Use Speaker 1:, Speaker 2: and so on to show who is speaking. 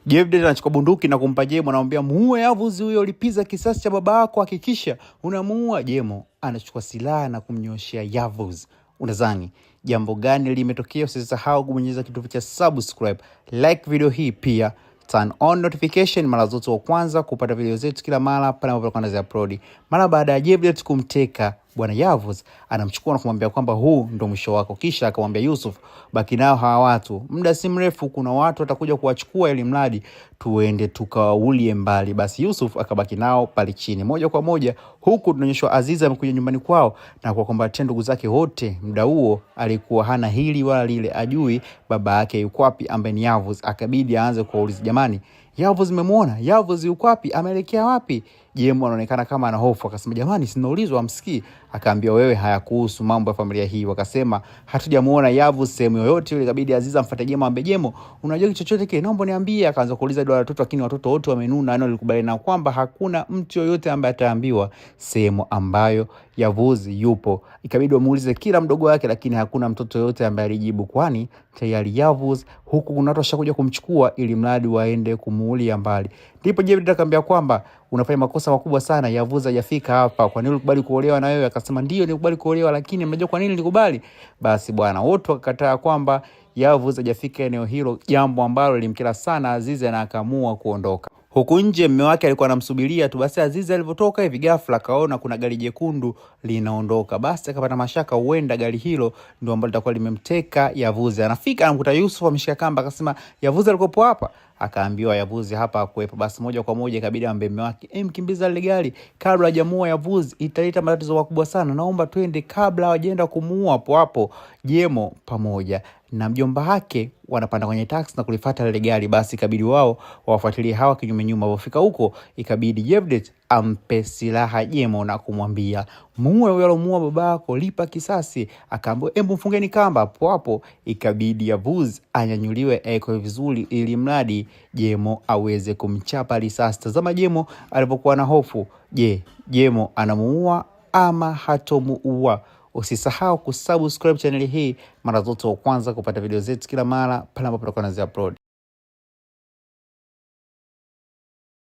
Speaker 1: Jevdet anachukua bunduki na kumpa Jemo, anamwambia muue Yavuz huyo, ulipiza kisasi cha baba yako, hakikisha unamuua. Jemo anachukua silaha na kumnyoshia Yavuz. Unadhani jambo gani limetokea? Usisahau kubonyeza kitufe cha subscribe, like video hii, pia turn on notification mara zote wa kwanza kupata video zetu kila mara pale ambapo tunaanza upload. Mara baada ya Jevdet kumteka bwana Yavuz, anamchukua na kumwambia kwamba huu ndo mwisho wako. Kisha akamwambia Yusuf, baki nao hawa watu, muda si mrefu kuna watu watakuja kuwachukua, ili mradi tuende tukaulie mbali. Basi Yusuf akabaki nao pale chini. Moja kwa moja huku tunaonyeshwa Aziza amekuja nyumbani kwao na kuwakombatia ndugu zake wote. Muda huo alikuwa hana hili wala lile, ajui baba yake yuko wapi ambaye ni Yavuz. Akabidi aanze kuuliza, jamani, Yavuz memuona? Yavuz yuko wapi? Ameelekea wapi? Jemo anaonekana kama ana hofu, akasema jamani, sinaulizwa amsikii. Akaambia wewe, hayakuhusu mambo ya familia hii. Wakasema hatujamuona Yavuz sehemu yoyote ile. Ikabidi Aziza amfuate Jemo, ambe Jemo, unajua kitu chochote kile, naomba niambie. Akaanza kuuliza wale watoto, lakini watoto wote wamenuna. Alikubaliana kwamba hakuna mtu yoyote ambaye ataambiwa sehemu ambayo Yavuz yupo. Ikabidi wamuulize kila mdogo wake, lakini hakuna mtoto yoyote ambaye alijibu, kwani tayari Yavuz huku kuna watu washakuja kumchukua ili mradi waende kumuulia mbali. Ndipo Jevdet akamwambia kwamba unafanya makosa makubwa sana, Yavuz hajafika hapa, kwa nini ulikubali kuolewa na wewe? Akasema ndio nilikubali kuolewa, lakini mnajua kwa nini nilikubali? Basi bwana, wote wakakataa kwamba Yavuz hajafika eneo hilo, jambo ambalo lilimkera sana Aziza na akaamua kuondoka. Huku nje mume wake alikuwa anamsubiria tu. Basi Aziza alipotoka hivi ghafla kaona kuna gari jekundu linaondoka. Basi akapata mashaka, huenda gari hilo ndio ambalo litakuwa limemteka Yavuz. Anafika anamkuta Yusuf ameshika kamba, akasema Yavuz alikopo hapa? Akaambiwa Yavuz hapa hakuepo. Basi moja kwa moja ikabidi ambe mume wake, mkimbiza ile gari kabla hajamuua Yavuz, italeta matatizo makubwa sana, naomba twende kabla hawajaenda kumuua. Hapo hapo Jemo pamoja na mjomba wake wanapanda kwenye taxi na kulifuata ile gari. Basi ikabidi wao wafuatilie hawa kinyume nyuma. Walipofika huko ikabidi Jevdet ampe silaha Jemo na kumwambia muue huyo alomuua babako, lipa kisasi. Akaambia hebu mfungeni kamba. Hapo hapo ikabidi Yavuz anyanyuliwe kwa vizuri ili mradi Jemo aweze kumchapa risasi. Tazama Jemo alipokuwa na hofu. Je, Jemo anamuua ama hatomuua? Usisahau kusubscribe channel hii mara zote wa kwanza kupata video zetu kila mara pale ambapo tunaanza upload.